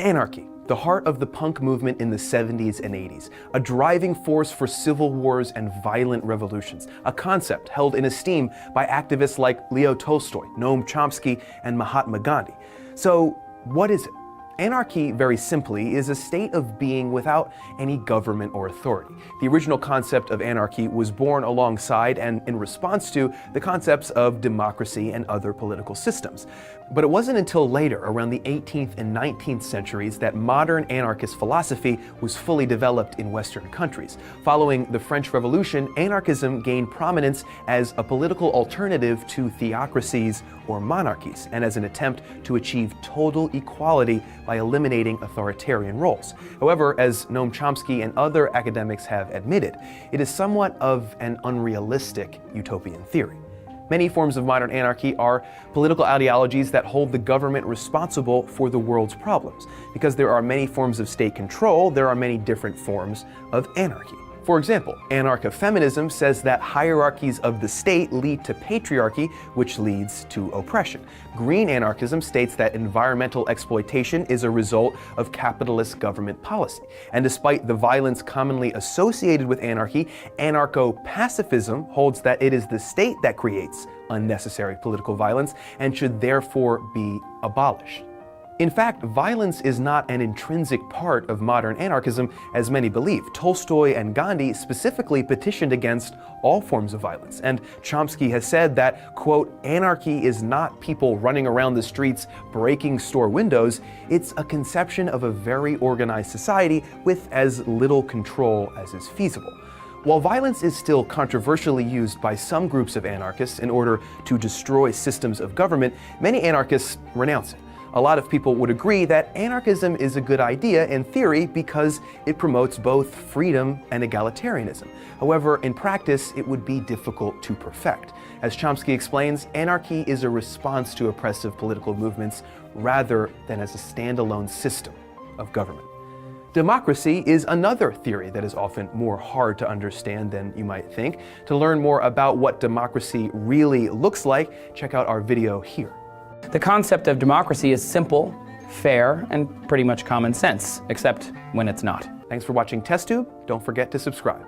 Anarchy, the heart of the punk movement in the 70s and 80s, a driving force for civil wars and violent revolutions, a concept held in esteem by activists like Leo Tolstoy, Noam Chomsky, and Mahatma Gandhi. So, what is it? Anarchy, very simply, is a state of being without any government or authority. The original concept of anarchy was born alongside and in response to the concepts of democracy and other political systems. But it wasn't until later, around the 18th and 19th centuries, that modern anarchist philosophy was fully developed in Western countries. Following the French Revolution, anarchism gained prominence as a political alternative to theocracies or monarchies, and as an attempt to achieve total equality by eliminating authoritarian roles. However, as Noam Chomsky and other academics have admitted, it is somewhat of an unrealistic utopian theory. Many forms of modern anarchy are political ideologies that hold the government responsible for the world's problems. Because there are many forms of state control, there are many different forms of anarchy. For example, anarcho-feminism says that hierarchies of the state lead to patriarchy, which leads to oppression. Green anarchism states that environmental exploitation is a result of capitalist government policy. And despite the violence commonly associated with anarchy, anarcho-pacifism holds that it is the state that creates unnecessary political violence and should therefore be abolished. In fact, violence is not an intrinsic part of modern anarchism, as many believe. Tolstoy and Gandhi specifically petitioned against all forms of violence, and Chomsky has said that, quote, anarchy is not people running around the streets breaking store windows, it's a conception of a very organized society with as little control as is feasible. While violence is still controversially used by some groups of anarchists in order to destroy systems of government, many anarchists renounce it. A lot of people would agree that anarchism is a good idea in theory because it promotes both freedom and egalitarianism. However, in practice, it would be difficult to perfect. As Chomsky explains, anarchy is a response to oppressive political movements rather than as a standalone system of government. Democracy is another theory that is often more hard to understand than you might think. To learn more about what democracy really looks like, check out our video here. The concept of democracy is simple, fair, and pretty much common sense, except when it's not. Thanks for watching TestTube. Don't forget to subscribe.